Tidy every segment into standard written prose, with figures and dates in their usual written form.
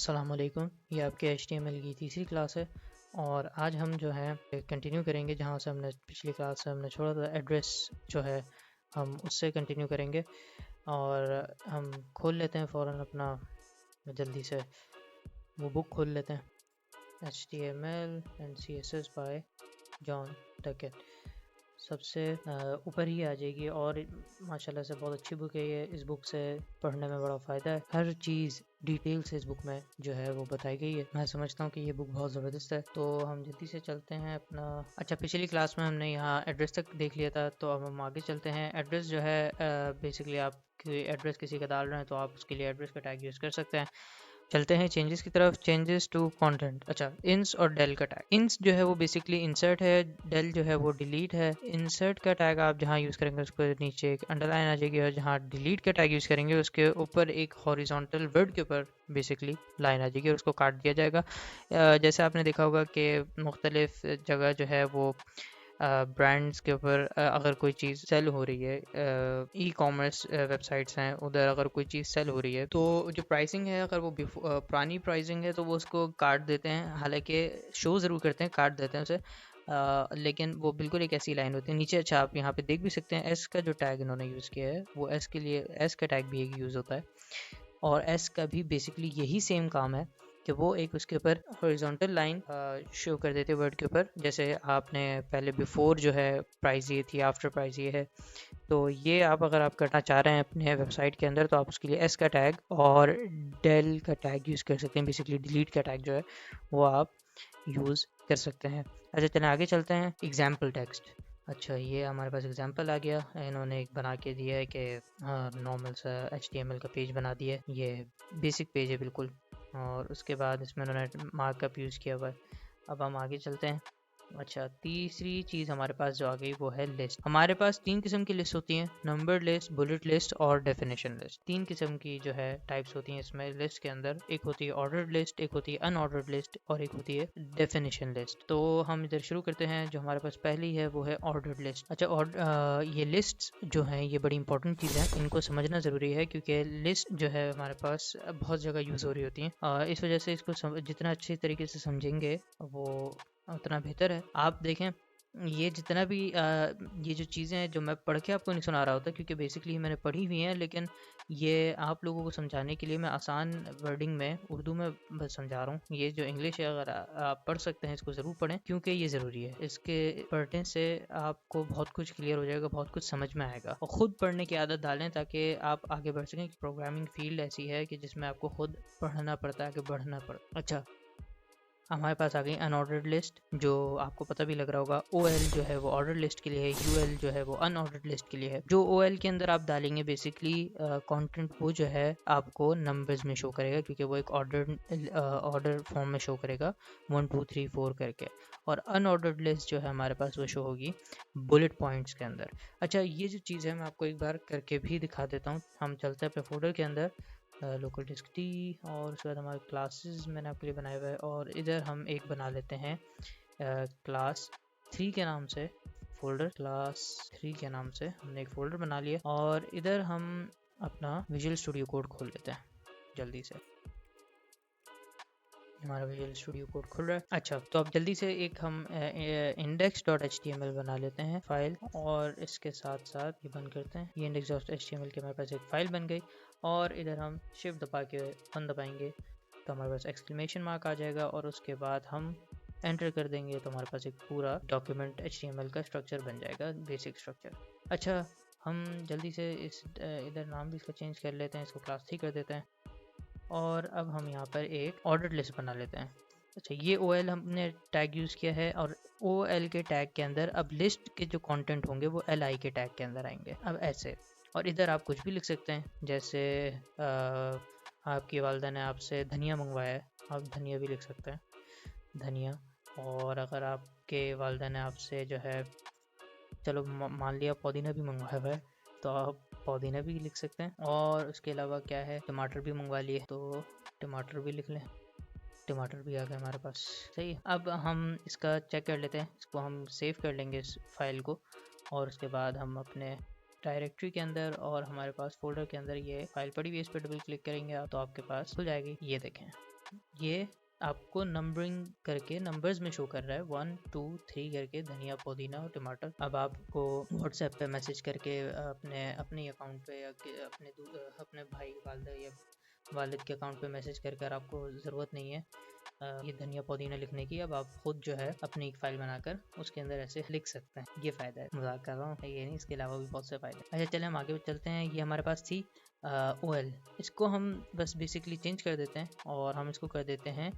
अस्सलाम वालेकुम। ये आपके HTML की तीसरी क्लास है और आज हम जो है कंटिन्यू करेंगे जहाँ से हमने पिछली क्लास से हमने छोड़ा था। एड्रेस जो है हम उससे कंटिन्यू करेंगे और हम खोल लेते हैं फ़ौरन अपना जल्दी से वो बुक खोल लेते हैं। HTML and CSS bye John Duckett सबसे ऊपर ही आ जाएगी और माशाल्लाह से बहुत अच्छी बुक है ये। इस बुक से पढ़ने में बड़ा फ़ायदा है, हर चीज़ डिटेल से इस बुक में जो है वो बताई गई है। मैं समझता हूँ कि ये बुक बहुत ज़बरदस्त है। तो हम जल्दी से चलते हैं अपना। अच्छा, पिछली क्लास में हमने यहाँ एड्रेस तक देख लिया था, तो अब हम आगे चलते हैं। एड्रेस जो है बेसिकली आप एड्रेस किसी का डाल रहे हैं तो आप उसके लिए एड्रेस का टैग यूज़ कर सकते हैं। चलते हैं चेंजेस की तरफ। Changes to content. अच्छा, इंस और डेल का टैग। इंस जो है वो बेसिकली इंसर्ट है, डेल जो है वो डिलीट है। इंसर्ट का टैग आप जहाँ यूज़ करेंगे उसको नीचे एक अंडरलाइन आ जाएगी और जहाँ डिलीट का टैग यूज़ करेंगे उसके ऊपर एक हॉरिजॉन्टल वर्ड के ऊपर बेसिकली लाइन आ जाएगी और उसको काट दिया जाएगा। जैसे आपने देखा होगा कि मुख्तलिफ जगह जो है वो ब्रांड्स के ऊपर अगर कोई चीज़ सेल हो रही है, ई कॉमर्स वेबसाइट्स हैं, उधर अगर कोई चीज़ सेल हो रही है तो जो प्राइसिंग है अगर वो पुरानी प्राइसिंग है तो वो उसको काट देते हैं। हालांकि शो ज़रूर करते हैं, काट देते हैं उसे, लेकिन वो बिल्कुल एक ऐसी लाइन होती है नीचे। अच्छा, आप यहाँ पे देख भी सकते हैं एस का जो टैग इन्होंने यूज़ किया है वो एस के लिए, एस का टैग भी एक यूज़ होता है और एस का भी बेसिकली यही सेम काम है कि वो एक उसके ऊपर हॉरिजॉन्टल लाइन शो कर देते वर्ड के ऊपर। जैसे आपने पहले बिफोर जो है प्राइस ये थी, आफ्टर प्राइस ये है, तो ये आप अगर आप करना चाह रहे हैं अपने वेबसाइट के अंदर तो आप उसके लिए एस का टैग और डेल का टैग यूज़ कर सकते हैं। बेसिकली डिलीट का टैग जो है वो आप यूज़ कर सकते हैं। अच्छा, चलें आगे चलते हैं। Example text. अच्छा, ये हमारे पास एग्जाम्पल आ गया, इन्होंने एक बना के दिया है कि हाँ, नॉर्मल सा HTML का पेज बना दिया है। ये बेसिक पेज है बिल्कुल, और उसके बाद इसमें उन्होंने मार्कअप यूज़ किया हुआ है। अब हम आगे चलते हैं। अच्छा, तीसरी चीज़ हमारे पास जो आ गई वो है लिस्ट। हमारे पास तीन किस्म की लिस्ट होती हैं, नंबर्ड लिस्ट, बुलेट लिस्ट और डेफिनेशन लिस्ट। तीन किस्म की जो है टाइप्स होती हैं इसमें लिस्ट के अंदर। एक होती है ऑर्डर्ड लिस्ट, एक होती है अनऑर्डर्ड लिस्ट और एक होती है डेफिनेशन लिस्ट। तो हम इधर शुरू करते हैं। जो हमारे पास पहली है वो है ऑर्डर्ड लिस्ट। अच्छा, ये लिस्ट जो हैं ये बड़ी इंपॉर्टेंट चीज़ है, इनको समझना ज़रूरी है क्योंकि लिस्ट जो है हमारे पास बहुत जगह यूज़ हो रही होती हैं। इस वजह से इसको जितना अच्छे तरीके से समझेंगे वो उतना बेहतर है। आप देखें, ये जितना भी ये जो चीज़ें हैं जो मैं पढ़ के आपको नहीं सुना रहा होता क्योंकि बेसिकली मैंने पढ़ी हुई हैं, लेकिन ये आप लोगों को समझाने के लिए मैं आसान वर्डिंग में उर्दू में बस समझा रहा हूँ। ये जो इंग्लिश है अगर आप पढ़ सकते हैं इसको ज़रूर पढ़ें क्योंकि ये ज़रूरी है। इसके पढ़ने से आपको बहुत कुछ क्लियर हो जाएगा, बहुत कुछ समझ में आएगा। और ख़ुद पढ़ने की आदत डालें ताकि आप आगे बढ़ सकें। प्रोग्रामिंग फील्ड ऐसी है कि जिसमें आपको खुद पढ़ना पड़ता है, आगे बढ़ना पड़ता है। अच्छा, हमारे पास आ गई अनऑर्डर्ड लिस्ट। जो आपको पता भी लग रहा होगा, OL जो है वो ऑर्डर लिस्ट के लिए है, UL जो है वो अनऑर्डर्ड लिस्ट के लिए है। जो OL के अंदर आप डालेंगे बेसिकली कंटेंट वो जो है आपको नंबर्स में शो करेगा क्योंकि वो एक ऑर्डर फॉर्म में शो करेगा 1 2 3 4 करके। और अनऑर्डर्ड लिस्ट जो है हमारे पास वो शो होगी बुलेट पॉइंट्स के अंदर। अच्छा, ये जो चीज़ है मैं आपको एक बार करके भी दिखा देता हूँ। हम चलते हैं अपने फोल्डर के अंदर, लोकल डिस्क टी, और उसके बाद हमारे क्लासेस मैंने आपके लिए बनाए हुए हैं और इधर हम एक बना लेते हैं क्लास 3 के नाम से। फोल्डर क्लास 3 के नाम से हमने एक फ़ोल्डर बना लिया और इधर हम अपना विजुअल स्टूडियो कोड खोल लेते हैं जल्दी से। हमारा विजुअल स्टूडियो कोड खुल रहा है। अच्छा, तो अब जल्दी से एक हम index.html बना लेते हैं फाइल, और इसके साथ साथ ये बंद करते हैं। ये index.html के हमारे पास एक फ़ाइल बन गई और इधर हम शिफ्ट दबा के 1 दबाएंगे तो हमारे पास एक्सक्लेमेशन मार्क आ जाएगा और उसके बाद हम एंटर कर देंगे तो हमारे पास एक पूरा डॉक्यूमेंट HTML का स्ट्रक्चर बन जाएगा, बेसिक स्ट्रक्चर। अच्छा, हम जल्दी से इस इधर नाम भी इसका चेंज कर लेते हैं, इसको क्लास 3 कर देते हैं और अब हम यहाँ पर एक ऑर्डर लिस्ट बना लेते हैं। अच्छा, ये OL हमने टैग यूज़ किया है और OL के टैग के अंदर अब लिस्ट के जो कंटेंट होंगे वो LI के टैग के अंदर आएंगे। अब ऐसे, और इधर आप कुछ भी लिख सकते हैं, जैसे आपकी वालदा ने आपसे धनिया मंगवाया है, आप धनिया भी लिख सकते हैं, धनिया। और अगर आपके वालदा ने आपसे जो है, चलो मान लिया पुदीना भी मंगवाया हुआ है तो आप पुदीना भी लिख सकते हैं। और उसके अलावा क्या है, टमाटर भी मंगवा लिए तो टमाटर भी लिख लें, टमाटर भी आ गए हमारे पास। सही है, अब हम इसका चेक कर लेते हैं, इसको हम सेव कर लेंगे इस फाइल को और उसके बाद हम अपने डायरेक्टरी के अंदर और हमारे पास फोल्डर के अंदर ये फाइल पड़ी हुई है, इस पर डबल क्लिक करेंगे आप तो आपके पास खुल जाएगी। ये देखें, ये आपको नंबरिंग करके नंबर्स में शो कर रहा है 1 2 3 करके, धनिया पुदीना और टमाटर। अब आपको व्हाट्सएप पे मैसेज करके अपने अकाउंट पे या अपने भाई वालदा या वालिद के अकाउंट पे मैसेज कर आपको ज़रूरत नहीं है ये धनिया पुदीना लिखने की। अब आप खुद जो है अपनी एक फ़ाइल बनाकर उसके अंदर ऐसे लिख सकते हैं। ये फ़ायदा है, मजाक कर रहा हूँ, ये नहीं, इसके अलावा भी बहुत से फ़ायदे। अच्छा चलें हम आगे चलते हैं। ये हमारे पास थी OL, इसको हम बस बेसिकली चेंज कर देते हैं और हम इसको कर देते हैं,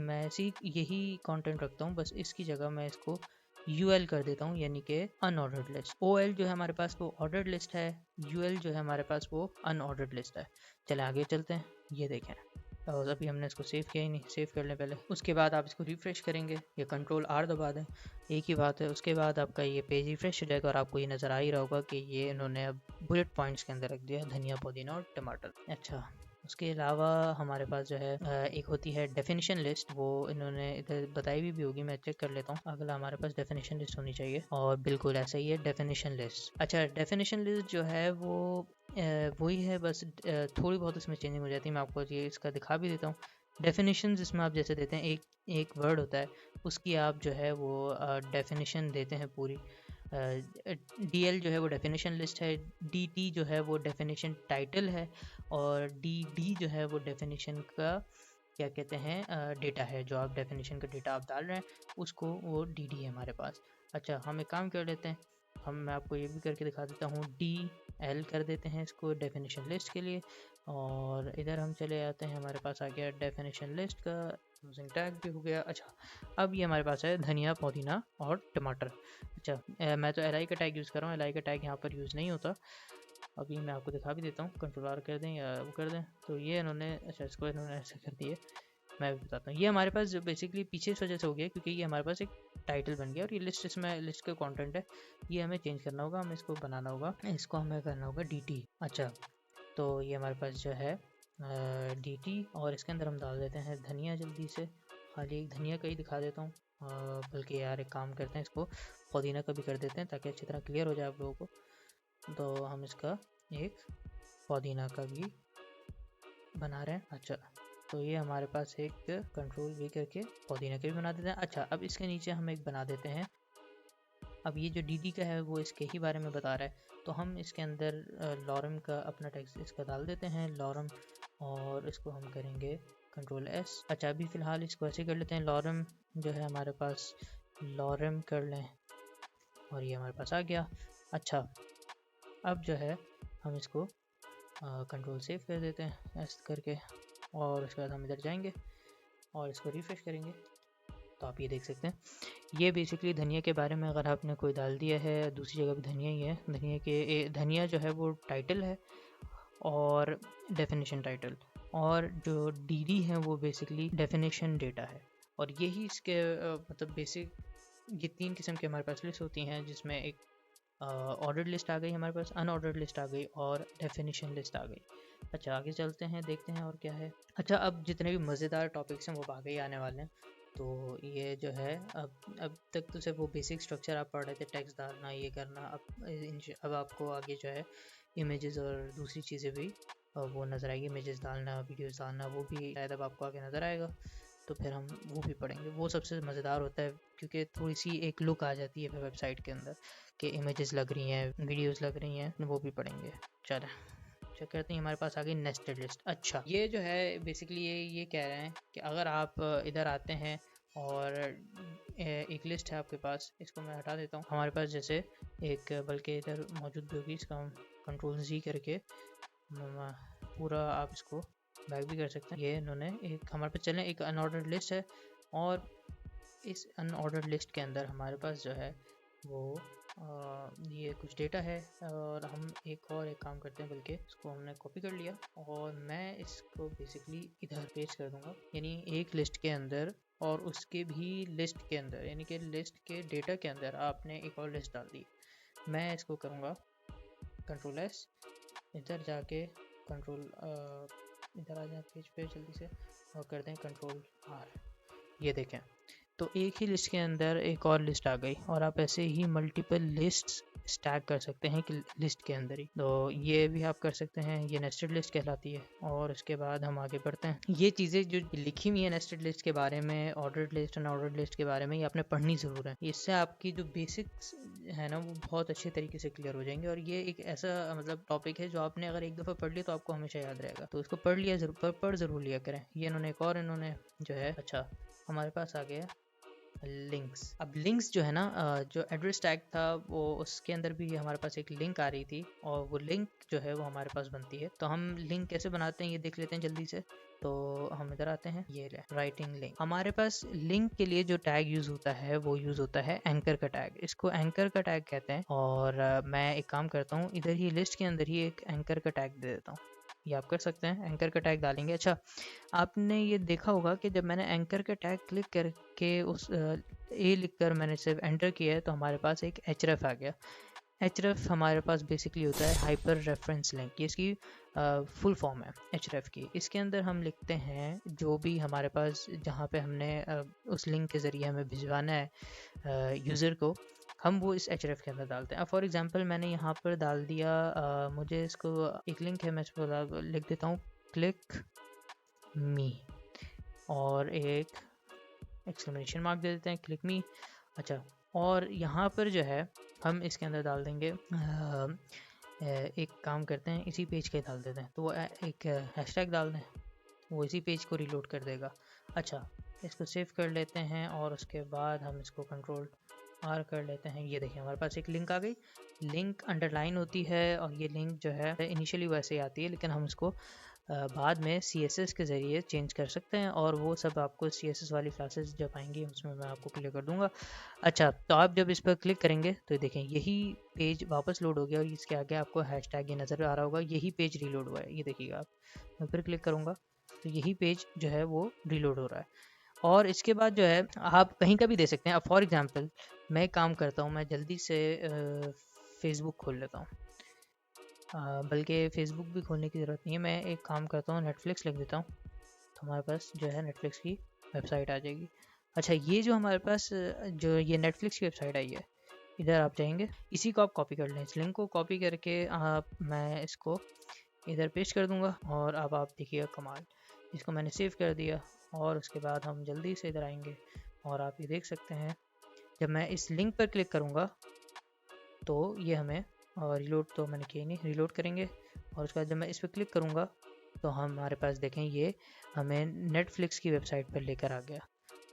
मैं यही कंटेंट रखता हूँ, बस इसकी जगह मैं इसको UL कर देता हूँ, यानी कि अनऑर्डर्ड लिस्ट। OL जो है हमारे पास वो ऑर्डर्ड लिस्ट है, UL जो है हमारे पास वो अनऑर्डर्ड लिस्ट है। चलें आगे चलते हैं। ये देखें, और अभी हमने इसको सेव किया ही नहीं, सेव कर लें पहले। उसके बाद आप इसको रिफ़्रेश करेंगे या Ctrl+R दबा दें, एक ही बात है। उसके बाद आपका ये पेज रिफ़्रेश हो जाएगा और आपको ये नज़र आ ही रहा होगा कि ये इन्होंने अब बुलेट पॉइंट्स के अंदर रख दिया धनिया पुदीना और टमाटर। अच्छा, उसके अलावा हमारे पास जो है एक होती है डेफिनेशन लिस्ट, वो इन्होंने इधर बताई भी होगी, मैं चेक कर लेता हूँ। अगला हमारे पास डेफिनेशन लिस्ट होनी चाहिए और बिल्कुल ऐसा ही है डेफिनेशन लिस्ट। अच्छा, डेफिनेशन लिस्ट जो है वो वही है, बस थोड़ी बहुत इसमें चेंजिंग हो जाती है। मैं आपको ये इसका दिखा भी देता हूँ। डेफिनेशन इसमें आप जैसे देते हैं, एक वर्ड होता है, उसकी आप जो है वो डेफिनेशन देते हैं पूरी। DL जो है वो डेफिनेशन लिस्ट है, DT जो है वो डेफिनेशन टाइटल है, और DD जो है वो डेफिनेशन का क्या कहते हैं डेटा है। जो आप डेफिनेशन का डेटा आप डाल रहे हैं उसको, वो DD है हमारे पास। अच्छा, हम एक काम कर लेते हैं, मैं आपको ये भी करके दिखा देता हूँ। DL कर देते हैं इसको डेफिनेशन लिस्ट के लिए, और इधर हम चले आते हैं, हमारे पास आ गया डेफिनेशन लिस्ट का यूजिंग टैग भी हो गया। अच्छा, अब ये हमारे पास है धनिया पुदीना और टमाटर। अच्छा, मैं तो LI का टैग यूज़ कर रहा हूँ, LI का टैग यहाँ पर यूज़ नहीं होता। अभी मैं आपको दिखा भी देता हूँ, Ctrl+R कर दें या वो कर दें, तो ये इन्होंने, अच्छा इसको इन्होंने ऐसे कर दिए। मैं भी बताता हूँ, ये हमारे पास जो बेसिकली पीछे इस वजह से हो गया क्योंकि ये हमारे पास एक टाइटल बन गया और ये लिस्ट, इसमें लिस्ट का कंटेंट है, ये हमें चेंज करना होगा, हमें इसको बनाना होगा, इसको हमें करना होगा DT। अच्छा, तो ये हमारे पास जो है DT, और इसके अंदर हम डाल देते हैं धनिया। जल्दी से खाली एक धनिया का ही दिखा देता हूँ, बल्कि यार एक काम करते हैं, इसको पुदीना का भी कर देते हैं ताकि अच्छी तरह क्लियर हो जाए आप लोगों को। तो हम इसका एक पुदीना का भी बना रहे हैं। अच्छा, तो ये हमारे पास एक Ctrl+V करके पुदीना का भी बना देते हैं। अच्छा, अब इसके नीचे हम एक बना देते हैं, अब ये जो DD का है वो इसके ही बारे में बता रहा है, तो हम इसके अंदर लॉरम का अपना टेक्स्ट इसका डाल देते हैं, लॉरम, और इसको हम करेंगे Ctrl+S। अच्छा, अभी फ़िलहाल इसको ऐसे कर लेते हैं, लॉरम जो है हमारे पास, लॉरम कर लें, और ये हमारे पास आ गया। अच्छा, अब जो है हम इसको कंट्रोल सेव कर देते हैं ऐसे करके, और उसके बाद हम इधर जाएंगे और इसको रिफ़्रेश करेंगे, तो आप ये देख सकते हैं ये बेसिकली धनिया के बारे में अगर आपने कोई डाल दिया है, दूसरी जगह भी धनिया ही है, धनिया जो है वो टाइटल है और डेफिनेशन टाइटल, और जो DD है वो बेसिकली डेफिनेशन डेटा है। और यही इसके मतलब बेसिक ये 3 किस्म के हमारे पास लिस्ट होती हैं, जिसमें एक ऑर्डर्ड लिस्ट आ गई हमारे पास, अनऑर्डर्ड लिस्ट आ गई और डेफिनेशन लिस्ट आ गई। अच्छा, आगे चलते हैं, देखते हैं और क्या है। अच्छा, अब जितने भी मज़ेदार टॉपिक्स हैं वो आगे ही आने वाले हैं। तो ये जो है अब तक तो सिर्फ वो बेसिक स्ट्रक्चर आप पढ़ रहे थे, टेक्स्ट डालना, ये करना। अब आपको आगे जो है इमेजेस और दूसरी चीज़ें भी वो नज़र आएगी, इमेजेस डालना, वीडियोस डालना, वो भी शायद अब आपको आगे नज़र आएगा, तो फिर हम वो भी पढ़ेंगे। वो सबसे मज़ेदार होता है क्योंकि थोड़ी सी एक लुक आ जाती है वेबसाइट के अंदर कि इमेजेस लग रही हैं, वीडियोस लग रही हैं, वो भी पढ़ेंगे। चलें चेक करते हैं, हमारे पास आ गई नेस्टेड लिस्ट। अच्छा, ये जो है बेसिकली ये कह रहे हैं कि अगर आप इधर आते हैं और एक लिस्ट है आपके पास, इसको मैं हटा देता हूँ, हमारे पास जैसे एक, बल्कि इधर मौजूद भी होगी, इसका हम Ctrl+Z करके पूरा आप इसको बैक भी कर सकते हैं। ये इन्होंने एक हमारे पास, चलें एक अनऑर्डर्ड लिस्ट है, और इस अनऑर्डर्ड लिस्ट के अंदर हमारे पास जो है वो ये कुछ डेटा है, और हम एक काम करते हैं, बल्कि इसको हमने कॉपी कर लिया और मैं इसको बेसिकली इधर पेस्ट कर दूंगा, यानी एक लिस्ट के अंदर और उसके भी लिस्ट के अंदर, यानी कि लिस्ट के डेटा के अंदर आपने एक और लिस्ट डाल दी। मैं इसको करूँगा Ctrl+S, इधर जाके इधर आ जाए पेज पे जल्दी से, और कर दें Ctrl+R। ये देखें, तो एक ही लिस्ट के अंदर एक और लिस्ट आ गई, और आप ऐसे ही मल्टीपल लिस्ट्स स्टैक कर सकते हैं कि लिस्ट के अंदर ही। तो ये भी आप कर सकते हैं, ये नेस्टेड लिस्ट कहलाती है। और उसके बाद हम आगे बढ़ते हैं। ये चीज़ें जो लिखी हुई है नेस्टेड लिस्ट के बारे में, ordered list and ordered list के बारे में, ये आपने पढ़नी ज़रूर है। इससे आपकी जो बेसिक्स है ना वो बहुत अच्छे तरीके से क्लियर हो जाएंगे। और ये एक ऐसा मतलब टॉपिक है जो आपने अगर एक दफ़ा पढ़ लिया तो आपको हमेशा याद रहेगा। तो इसको पढ़ लिया जरूर, पढ़ ज़रूर लिया करें। ये इन्होंने एक और इन्होंने जो है, अच्छा हमारे पास आ गया लिंक्स। अब लिंक्स जो है ना, जो एड्रेस टैग था वो उसके अंदर भी हमारे पास एक लिंक आ रही थी, और वो लिंक जो है वो हमारे पास बनती है। तो हम लिंक कैसे बनाते हैं ये देख लेते हैं जल्दी से। तो हम इधर आते हैं, ये राइटिंग लिंक। हमारे पास लिंक के लिए जो टैग यूज़ होता है वो यूज़ होता है एंकर का टैग। इसको एंकर का टैग कहते हैं। और मैं एक काम करता हूँ, इधर ही लिस्ट के अंदर ही एक एंकर का टैग दे देता हूँ। ये आप कर सकते हैं, एंकर का टैग डालेंगे। अच्छा, आपने ये देखा होगा कि जब मैंने एंकर का टैग क्लिक करके उस ए लिखकर मैंने सिर्फ एंटर किया है तो हमारे पास एक एचरेफ आ गया। एचरेफ हमारे पास बेसिकली होता है हाइपर रेफरेंस लिंक। ये इसकी फुल फॉर्म है एचरेफ की। इसके अंदर हम लिखते हैं जो भी हमारे पास, जहाँ पे हमने उस लिंक के ज़रिए हमें भिजवाना है यूज़र को, हम वो इस एचरेफ के अंदर डालते हैं। अब फॉर एग्जांपल मैंने यहाँ पर डाल दिया, मुझे इसको एक लिंक है, मैं इसको लिख देता हूँ क्लिक मी, और एक एक्सक्लेमेशन मार्क दे देते हैं, क्लिक मी। अच्छा, और यहाँ पर जो है हम इसके अंदर डाल देंगे, एक काम करते हैं, इसी पेज के डाल देते हैं। तो वो एक हैशटैग डाल दें, वो इसी पेज को रिलोड कर देगा। अच्छा, इसको सेव कर लेते हैं और उसके बाद हम इसको कंट्रोल आर कर लेते हैं। ये देखिए हमारे पास एक लिंक आ गई। लिंक अंडरलाइन होती है और ये लिंक जो है इनिशियली वैसे ही आती है, लेकिन हम इसको बाद में CSS के ज़रिए चेंज कर सकते हैं। और वो सब आपको CSS वाली क्लासेस जब आएंगी उसमें मैं आपको क्लियर कर दूंगा। अच्छा, तो आप जब इस पर क्लिक करेंगे तो देखें यही पेज वापस लोड हो गया, और इसके आगे आपको हैशटैग ये नज़र आ रहा होगा, यही पेज रीलोड हुआ है। ये देखिएगा आप, मैं फिर क्लिक करूँगा तो यही पेज जो है वो रीलोड हो रहा है। और इसके बाद जो है आप कहीं का भी दे सकते हैं। अब फॉर एग्जांपल मैं एक काम करता हूँ, मैं जल्दी से फेसबुक खोल लेता हूँ, बल्कि फ़ेसबुक भी खोलने की ज़रूरत नहीं है। मैं एक काम करता हूँ, नेटफ्लिक्स लिख देता हूँ, तो हमारे पास जो है नेटफ्लिक्स की वेबसाइट आ जाएगी। अच्छा, ये जो हमारे पास जो ये नेटफ्लिक्स की वेबसाइट आई है, इधर आप जाएंगे, इसी को आप कॉपी कर लें। इस लिंक को कॉपी करके मैं इसको इधर पेस्ट कर दूंगा, और अब आप देखिएगा कमाल, इसको मैंने सेव कर दिया। और उसके बाद हम जल्दी से इधर आएंगे, और आप ये देख सकते हैं जब मैं इस लिंक पर क्लिक करूँगा तो ये हमें, और रिलोड तो मैंने किया नहीं, रिलोड करेंगे। और उसके बाद जब मैं इस पर क्लिक करूँगा तो हमारे पास देखें ये हमें नेटफ्लिक्स की वेबसाइट पर लेकर आ गया,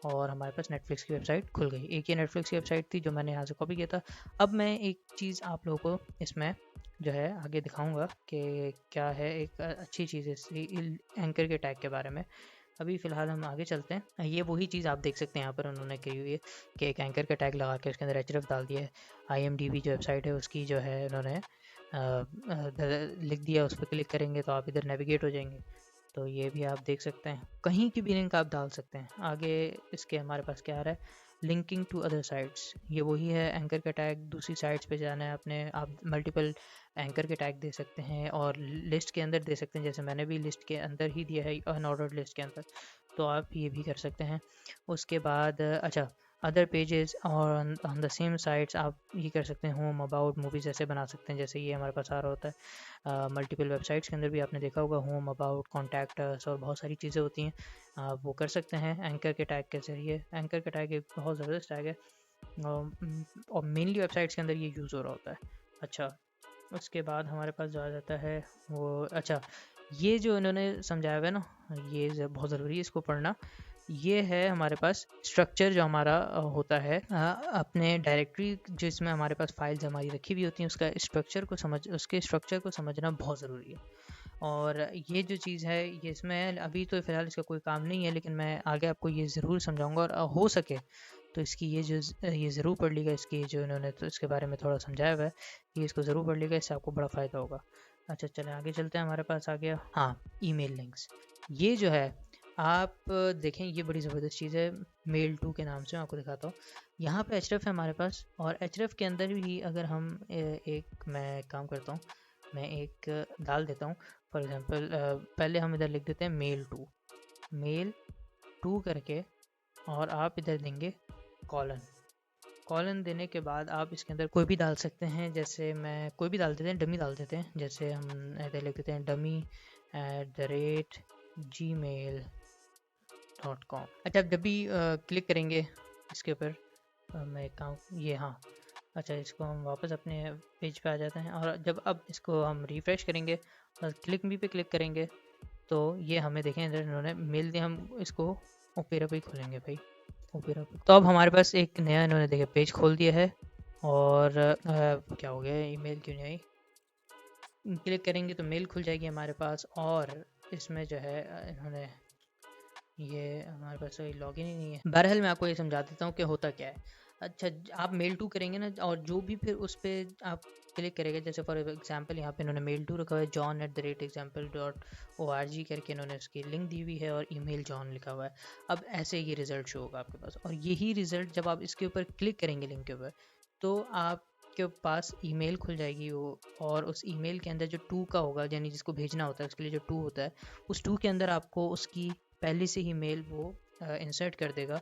और हमारे पास नेटफ्लिक्स की वेबसाइट खुल गई। एक ये नेटफ्लिक्स की वेबसाइट थी जो मैंने यहाँ से कॉपी किया था। अब मैं एक चीज़ आप लोगों को इसमें जो है आगे दिखाऊंगा कि क्या है एक अच्छी चीज़ इस एंकर के टैग के बारे में। अभी फ़िलहाल हम आगे चलते हैं। ये वही चीज़ आप देख सकते हैं यहाँ पर उन्होंने की हुई है कि एक एंकर का टैग लगा के उसके अंदर एचरेफ डाल दिया है। IMDb जो वेबसाइट है उसकी जो है उन्होंने लिख दिया, उस पर क्लिक करेंगे तो आप इधर नेविगेट हो जाएंगे। तो ये भी आप देख सकते हैं, कहीं की भी लिंक आप डाल सकते हैं। आगे इसके हमारे पास क्या आ रहा है, लिंकिंग टू अदर साइट्स। ये वही है एंकर का टैग, दूसरी साइट्स पे जाना है आपने, आप मल्टीपल एंकर के टैग दे सकते हैं और लिस्ट के अंदर दे सकते हैं, जैसे मैंने भी लिस्ट के अंदर ही दिया है, अनऑर्डर्ड लिस्ट के अंदर, तो आप ये भी कर सकते हैं। उसके बाद अच्छा, अदर पेजेस और ऑन द सेम साइट्स आप ये कर सकते हैं, होम, अबाउट, मूवीज़ ऐसे बना सकते हैं, जैसे ये हमारे पास आ रहा होता है। मल्टीपल वेबसाइट्स के अंदर भी आपने देखा होगा होम, अबाउट, कॉन्टैक्ट और बहुत सारी चीज़ें होती हैं, आप वो कर सकते हैं एंकर के टैग के ज़रिए। एंकर का टैग एक बहुत ज़बरदस्त टैग है, और मेनली वेबसाइट्स के अंदर ये यूज़ हो रहा होता है। अच्छा, उसके बाद हमारे पास जो आ जाता है वो, अच्छा ये जो इन्होंने समझाया हुआ है ना, ये बहुत ज़रूरी है इसको पढ़ना। ये है हमारे पास स्ट्रक्चर जो हमारा होता है अपने डायरेक्टरी जिसमें हमारे पास फाइल्स हमारी रखी हुई होती हैं, उसका स्ट्रक्चर को उसके स्ट्रक्चर को समझना बहुत ज़रूरी है। और ये जो चीज़ है ये इसमें अभी तो फ़िलहाल इसका कोई काम नहीं है, लेकिन मैं आगे आपको ये ज़रूर समझाऊंगा, और हो सके तो इसकी ये ज़रूर पढ़ लीजिएगा, इसकी जो इन्होंने तो इसके बारे में थोड़ा समझाया हुआ है, ये इसको ज़रूर पढ़ लीजिएगा, इससे आपको बड़ा फ़ायदा होगा। अच्छा चलें आगे चलते हैं, हमारे पास आ गया हाँ ईमेल लिंक्स। ये जो है आप देखें, ये बड़ी ज़बरदस्त चीज़ है, मेल टू के नाम से मैं आपको दिखाता हूँ। यहाँ पे एचरेफ है हमारे पास, और एचरेफ के अंदर भी अगर हम मैं काम करता हूँ, मैं एक डाल देता हूँ। फॉर एग्ज़ाम्पल पहले हम इधर लिख देते हैं मेल टू करके, और आप इधर देंगे कॉलन, कॉलन देने के बाद आप इसके अंदर कोई भी डाल सकते हैं, जैसे मैं कोई भी डाल देते हैं, डमी डाल देते हैं। जैसे हम इधर लिख देते हैं dummy@gmail.com। अच्छा, जब भी क्लिक करेंगे इसके ऊपर, मैं एक काम ये हाँ, अच्छा इसको हम वापस अपने पेज पे आ जाते हैं। और जब अब इसको हम रिफ़्रेश करेंगे और क्लिक मी पे क्लिक करेंगे तो ये हमें देखें इधर इन्होंने मेल दिया। हम इसको ओपेरा पे ही खोलेंगे भाई, ओपेरा पे। तो अब हमारे पास एक नया इन्होंने देखे पेज खोल दिया है। और क्या हो गया, ईमेल क्यों नहीं आई? क्लिक करेंगे तो मेल खुल जाएगी हमारे पास। और इसमें जो है इन्होंने ये हमारे पास कोई लॉगिन ही नहीं है। बहरहाल मैं आपको ये समझा देता हूँ कि होता क्या है। अच्छा, आप मेल टू करेंगे ना, और जो भी फिर उस पर आप क्लिक करेंगे, जैसे फॉर एग्जांपल यहाँ पे इन्होंने मेल टू रखा हुआ है, john@example.org करके इन्होंने उसकी लिंक दी हुई है और ईमेल जॉन लिखा हुआ है। अब ऐसे ये रिज़ल्ट शो होगा आपके पास, और यही रिज़ल्ट जब आप इसके ऊपर क्लिक करेंगे लिंक के ऊपर, तो आपके पास ईमेल खुल जाएगी वो। और उस ईमेल के अंदर जो टू का होगा, यानी जिसको भेजना होता है उसके लिए जो टू होता है, उस टू के अंदर आपको उसकी पहले से ही मेल वो इंसर्ट कर देगा।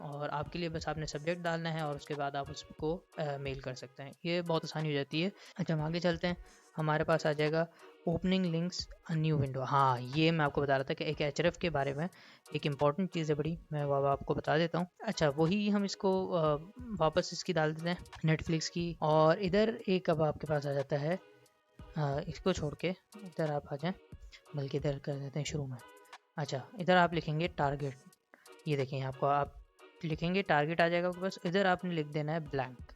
और आपके लिए बस आपने सब्जेक्ट डालना है और उसके बाद आप उसको मेल कर सकते हैं। ये बहुत आसानी हो जाती है। अच्छा, हम आगे चलते हैं। हमारे पास आ जाएगा opening links a new window. हाँ, ये मैं आपको बता रहा था कि एक एचरएफ के बारे में एक इम्पॉर्टेंट चीज़ है बड़ी, मैं वो आपको बता देता हूँ। अच्छा, वही हम इसको वापस इसकी डाल देते हैं, नेटफ्लिक्स की। और इधर एक अब आपके पास आ जाता है, इसको छोड़ के इधर आप आ जाएँ, बल्कि इधर कर देते हैं शुरू में। अच्छा, इधर आप लिखेंगे टारगेट। ये देखें, आपको आप लिखेंगे टारगेट आ जाएगा आपके पास। इधर आपने लिख देना है ब्लैंक।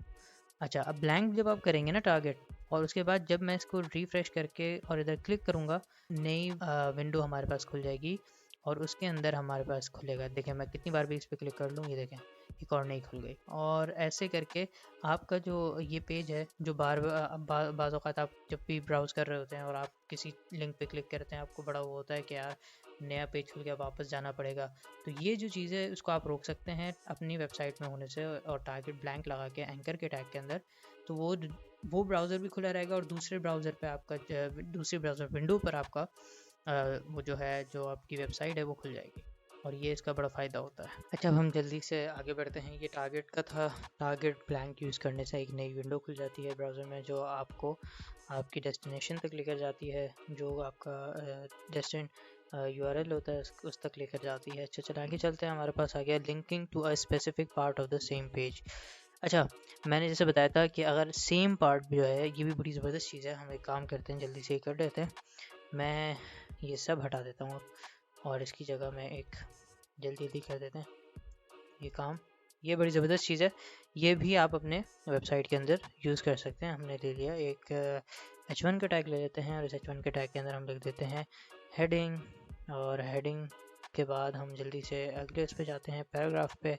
अच्छा, अब ब्लैंक जब आप करेंगे ना टारगेट, और उसके बाद जब मैं इसको रिफ़्रेश करके और इधर क्लिक करूँगा, नई विंडो हमारे पास खुल जाएगी। और उसके अंदर हमारे पास खुलेगा, देखें मैं कितनी बार भी इस पर क्लिक कर लूँ, ये देखें एक और नई खुल गई। और ऐसे करके आपका जो ये पेज है, जो बाज़ औक़ात आप जब भी ब्राउज़ कर रहे होते हैं और आप किसी लिंक पे क्लिक करते हैं, आपको बड़ा वो होता है कि यार नया पेज खुल गया, वापस जाना पड़ेगा। तो ये जो चीज़ है उसको आप रोक सकते हैं अपनी वेबसाइट में होने से, और टारगेट ब्लैंक लगा के एंकर के टैग के अंदर। तो वो ब्राउज़र भी खुला रहेगा, और दूसरे ब्राउज़र पे आपका दूसरी ब्राउज़र विंडो पर आपका वो जो है, जो आपकी वेबसाइट है वो खुल जाएगी। और ये इसका बड़ा फ़ायदा होता है। अच्छा, अब हम जल्दी से आगे बढ़ते हैं। ये टारगेट का था। टारगेट ब्लैंक यूज़ करने से एक नई विंडो खुल जाती है ब्राउज़र में, जो आपको आपकी डेस्टिनेशन तक लेकर जाती है, जो आपका URL होता है उस तक लेकर जाती है। अच्छा, चलिए आगे चलते हैं। हमारे पास आ गया linking to a specific part of the same page. अच्छा, मैंने जैसे बताया था कि अगर सेम पार्ट जो है, ये भी बड़ी ज़बरदस्त चीज़ है। हम एक काम करते हैं, जल्दी से कर देते हैं। मैं ये सब हटा देता हूँ और इसकी जगह मैं एक जल्दी कर देते हैं ये काम। ये बड़ी ज़बरदस्त चीज़ है, ये भी आप अपने वेबसाइट के अंदर यूज़ कर सकते हैं। हमने ले लिया एक H1 का टैग ले लेते हैं, और इस H1 के टैग के अंदर हम लिख देते हैं हेडिंग। और हेडिंग के बाद हम जल्दी से अगले उस पे जाते हैं, पैराग्राफ पे।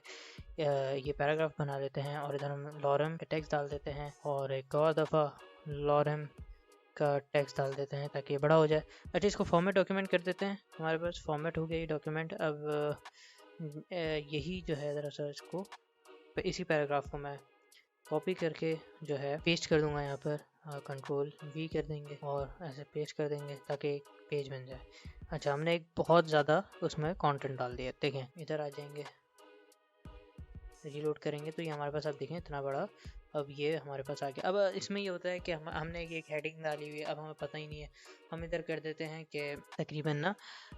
ये पैराग्राफ बना लेते हैं, और इधर हम लॉरम का टेक्स्ट डाल देते हैं, और एक और दफ़ा लॉरम का टेक्स्ट डाल देते हैं ताकि ये बड़ा हो जाए। अच्छा, इसको फॉर्मेट डॉक्यूमेंट कर देते हैं। हमारे पास फॉर्मेट हो गया ये डॉक्यूमेंट। अब यही जो है ज़रा सा इसको इसी पैराग्राफ को मैं कॉपी करके जो है पेस्ट कर दूंगा यहाँ पर। Ctrl+V कर देंगे और ऐसे पेस्ट कर देंगे ताकि एक पेज बन जाए। अच्छा, हमने एक बहुत ज़्यादा उसमें कंटेंट डाल दिया। देखें, इधर आ जाएंगे, रीलोड करेंगे तो ये हमारे पास अब देखें इतना बड़ा अब ये हमारे पास आ गया। अब इसमें ये होता है कि हमने एक हेडिंग डाली हुई है, अब हमें पता ही नहीं है। हम इधर कर देते हैं कि तकरीबन ना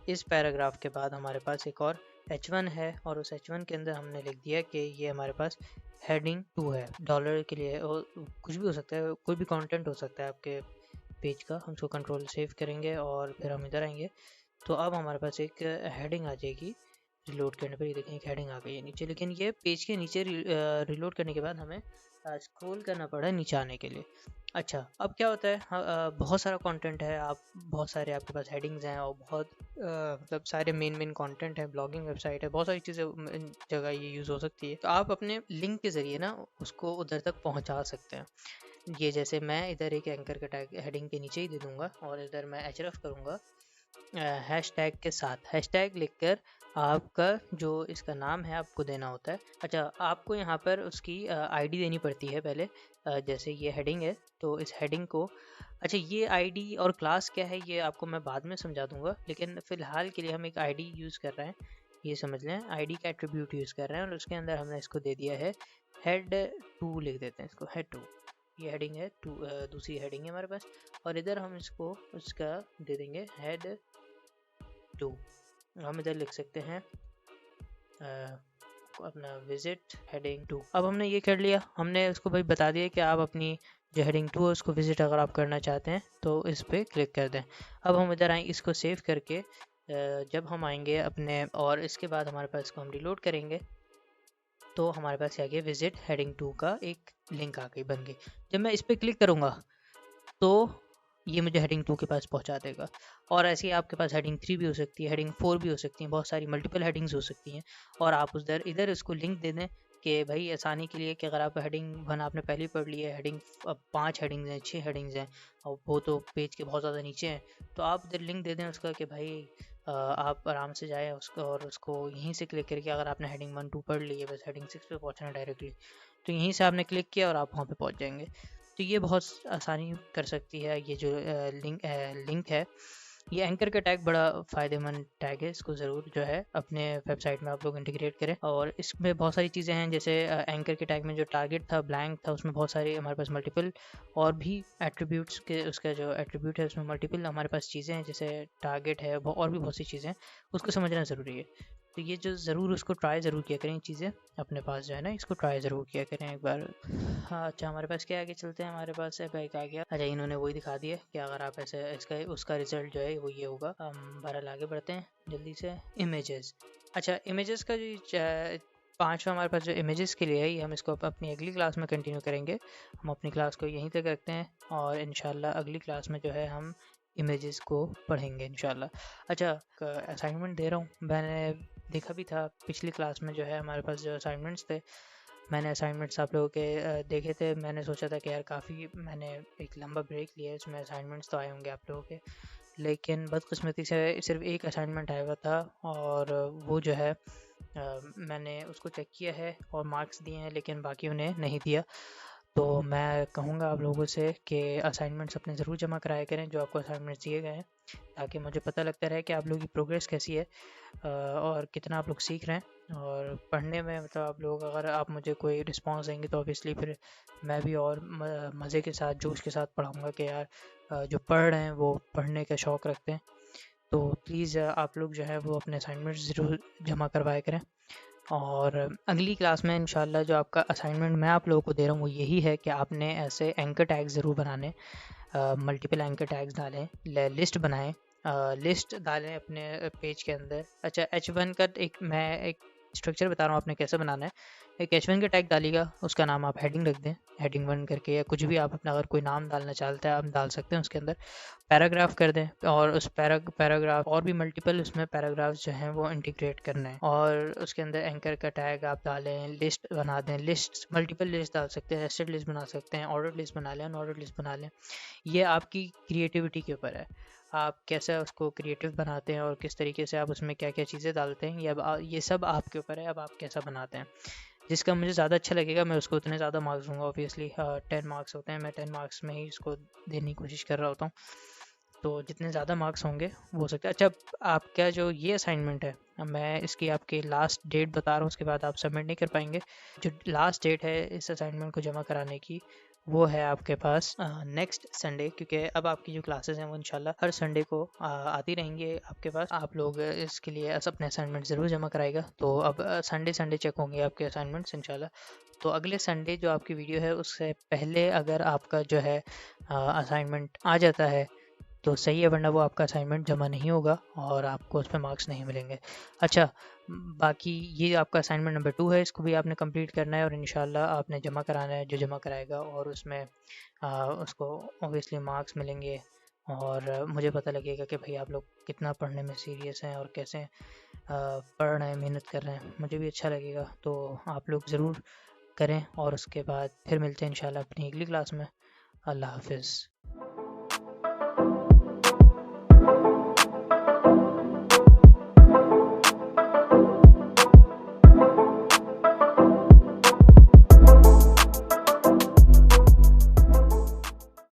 इस पैराग्राफ के बाद हमारे पास एक और H1 है, और उस H1 के अंदर हमने लिख दिया कि ये हमारे पास हेडिंग 2 है। डॉलर के लिए और कुछ भी हो सकता है, कोई भी कंटेंट हो सकता है आपके पेज का। हम उसको कंट्रोल सेव करेंगे और फिर हम इधर आएंगे, तो अब हमारे पास एक हेडिंग आ जाएगी। रिलोड करने पर ये देखें एक हेडिंग आ गई है नीचे, लेकिन ये पेज के नीचे रिलोड करने के बाद हमें स्क्रॉल करना पड़ा नीचे आने के लिए। अच्छा, अब क्या होता है, बहुत सारा कंटेंट है, आप बहुत सारे आपके पास हेडिंग्स हैं, और बहुत मतलब सारे मेन कंटेंट है, ब्लॉगिंग वेबसाइट है, बहुत सारी चीज़ें जगह ये यूज़ हो सकती है। तो आप अपने लिंक के ज़रिए ना उसको उधर तक पहुंचा सकते हैं। ये जैसे मैं इधर एक एंकर का टैग हेडिंग के नीचे ही दे दूँगा, और इधर मैं href करूँगा हैशटैग के साथ। हैशटैग लिखकर आपका जो इसका नाम है आपको देना होता है। अच्छा, आपको यहाँ पर उसकी आईडी देनी पड़ती है पहले। जैसे ये हेडिंग है, तो इस हेडिंग को, अच्छा ये आईडी और क्लास क्या है ये आपको मैं बाद में समझा दूंगा, लेकिन फ़िलहाल के लिए हम एक आईडी यूज़ कर रहे हैं, ये समझ लें। आईडी का एट्रीब्यूट यूज़ कर रहे हैं, और उसके अंदर हमने इसको दे दिया है हेड 2 लिख देते हैं इसको, हेड 2। ये हेडिंग है 2, दूसरी हेडिंग है हमारे पास। और इधर हम इसको उसका दे देंगे हेड 2। हम इधर लिख सकते हैं अपना विजिट हेडिंग 2। अब हमने ये कर लिया, हमने उसको भाई बता दिया कि आप अपनी जो हेडिंग 2 है उसको विजिट अगर आप करना चाहते हैं तो इस पर क्लिक कर दें। अब हम इधर आए, इसको सेव करके जब हम आएंगे अपने, और इसके बाद हमारे पास इसको हम रिलोड करेंगे तो हमारे पास आ गया विजिट हेडिंग 2 का एक लिंक आ गई, बन गई। जब मैं इस पर क्लिक करूँगा तो ये मुझे हेडिंग 2 के पास पहुंचा देगा। और ऐसे ही आपके पास हेडिंग 3 भी हो सकती है, हेडिंग 4 भी हो सकती है, बहुत सारी मल्टीपल हेडिंग्स हो सकती हैं। और आप उधर इधर इसको लिंक दे दें कि भाई आसानी के लिए कि अगर आप हेडिंग 1 आपने पहले पढ़ ली है, हेडिंग अब 5 हेडिंग्स हैं, 6 हेडिंग्स हैं और वो तो पेज के बहुत ज़्यादा नीचे हैं, तो आप इधर लिंक दे दें उसका कि भाई आप आराम से जाएँ उसको, और उसको यहीं से क्लिक करके अगर आपने हेडिंग 1 2 पढ़ ली है, बस हेडिंग 6 पे पहुँचना है डायरेक्टली, तो यहीं से आपने क्लिक किया और आप वहाँ पे पहुँच जाएंगे। तो ये बहुत आसानी कर सकती है ये जो लिंक है। ये एंकर का टैग बड़ा फ़ायदेमंद टैग है, इसको ज़रूर जो है अपने वेबसाइट में आप लोग इंटीग्रेट करें। और इसमें बहुत सारी चीज़ें हैं, जैसे एंकर के टैग में जो टारगेट था ब्लैंक था, उसमें बहुत सारी हमारे पास मल्टीपल और भी एट्रीब्यूट्स के, उसका जो एट्रीब्यूट है उसमें मल्टीपल हमारे पास चीज़ें हैं, जैसे टारगेट है और भी बहुत सी चीज़ें हैं, उसको समझना ज़रूरी है। तो ये जो ज़रूर उसको ट्राई ज़रूर किया करें, चीज़ें अपने पास जो है ना इसको ट्राई ज़रूर किया करें एक बार। हाँ अच्छा, हमारे पास क्या आगे चलते हैं, हमारे पास एक आ गया। अच्छा, इन्होंने वही दिखा दिया कि अगर आप ऐसे इसका उसका रिजल्ट जो है वो ये होगा। हम बहरहाल आगे बढ़ते हैं जल्दी से। इमेजेस, अच्छा इमेजेस का जो पांचवा हमारे पास जो इमेजेस के लिए है, ये हम इसको अपनी अगली क्लास में कंटिन्यू करेंगे। हम अपनी क्लास को यहीं तक रखते हैं और इंशाल्लाह अगली क्लास में जो है हम इमेजेस को पढ़ेंगे इंशाल्लाह। अच्छा, असाइनमेंट दे रहा हूँ, मैंने देखा भी था पिछली क्लास में जो है हमारे पास जो असाइनमेंट्स थे, मैंने असाइनमेंट्स आप लोगों के देखे थे। मैंने सोचा था कि यार काफ़ी मैंने एक लंबा ब्रेक लिया है, इसमें असाइनमेंट्स तो आए होंगे आप लोगों के, लेकिन बदकिस्मती से सिर्फ एक असाइनमेंट आया हुआ था और वो जो है मैंने उसको चेक किया है और मार्क्स दिए हैं, लेकिन बाकी उन्हें नहीं दिया। तो मैं कहूँगा आप लोगों से कि असाइनमेंट्स अपने ज़रूर जमा कराया करें जो आपको असाइनमेंट्स दिए गए हैं, ताकि मुझे पता लगता रहे कि आप लोगों की प्रोग्रेस कैसी है और कितना आप लोग सीख रहे हैं। और पढ़ने में मतलब आप लोग अगर आप मुझे कोई रिस्पांस देंगे तो ऑब्वियसली फिर मैं भी और मज़े के साथ जोश के साथ पढ़ाऊँगा कि यार जो पढ़ रहे हैं वो पढ़ने का शौक़ रखते हैं। तो प्लीज़ आप लोग जो है वो अपने असाइनमेंट्स ज़रूर जमा करवाया करें। और अगली क्लास में इंशाल्लाह जो आपका असाइनमेंट मैं आप लोगों को दे रहा हूँ वो यही है कि आपने ऐसे एंकर टैग ज़रूर बनाने, मल्टीपल एंकर टैग्स डालें, लिस्ट बनाएं, लिस्ट डालें अपने पेज के अंदर। अच्छा, H1 का मैं एक स्ट्रक्चर बता रहा हूँ आपने कैसे बनाना है। एक H1 का टैग डालिएगा, उसका नाम आप हेडिंग रख दें, हेडिंग 1 करके, या कुछ भी आप अपना अगर कोई नाम डालना चाहते हैं आप डाल सकते हैं उसके अंदर। पैराग्राफ कर दें और उस पैराग्राफ और भी मल्टीपल उसमें पैराग्राफ्स जो हैं वो इंटीग्रेट करना है, और उसके अंदर एंकर का टैग आप डालें, लिस्ट बना दें, लिस्ट मल्टीपल लिस्ट डाल सकते हैं, नेस्टेड लिस्ट बना सकते हैं, ऑर्डर लिस्ट बना लें, अनऑर्डर लिस्ट बना लें। ये आपकी क्रिएटिविटी के ऊपर है, आप कैसे उसको क्रिएटिव बनाते हैं और किस तरीके से आप उसमें क्या क्या चीज़ें डालते हैं, ये सब आपके ऊपर है। अब आप कैसा बनाते हैं, जिसका मुझे ज़्यादा अच्छा लगेगा मैं उसको उतने ज़्यादा मार्क्स दूंगा। ऑब्वियसली 10 मार्क्स होते हैं, मैं 10 मार्क्स में ही इसको देने की कोशिश कर रहा होता हूँ, तो जितने ज़्यादा मार्क्स होंगे वो हो सकता है। अच्छा, आपका जो ये असाइनमेंट है, मैं इसकी आपकी लास्ट डेट बता रहा हूँ, उसके बाद आप सबमिट नहीं कर पाएंगे। जो लास्ट डेट है इस असाइनमेंट को जमा कराने की वो है आपके पास नेक्स्ट संडे, क्योंकि अब आपकी जो क्लासेस हैं वो इंशाल्लाह हर संडे को आती रहेंगी आपके पास। आप लोग इसके लिए अपने असाइनमेंट ज़रूर जमा कराएगा। तो अब संडे चेक होंगे आपके असाइनमेंट्स इंशाल्लाह। तो अगले संडे जो आपकी वीडियो है उससे पहले अगर आपका जो है असाइनमेंट आ जाता है तो सही है, वरना वो आपका असाइनमेंट जमा नहीं होगा और आपको उस पर मार्क्स नहीं मिलेंगे। अच्छा, बाकी ये आपका असाइनमेंट नंबर 2 है, इसको भी आपने कंप्लीट करना है और इंशाल्लाह आपने जमा कराना है, जो जमा कराएगा और उसमें उसको ऑब्वियसली मार्क्स मिलेंगे और मुझे पता लगेगा कि भाई आप लोग कितना पढ़ने में सीरियस हैं और कैसे पढ़ रहे हैं, मेहनत कर रहे हैं, मुझे भी अच्छा लगेगा। तो आप लोग ज़रूर करें और उसके बाद फिर मिलते हैं इंशाल्लाह अपनी अगली क्लास में। अल्लाह हाफिज़।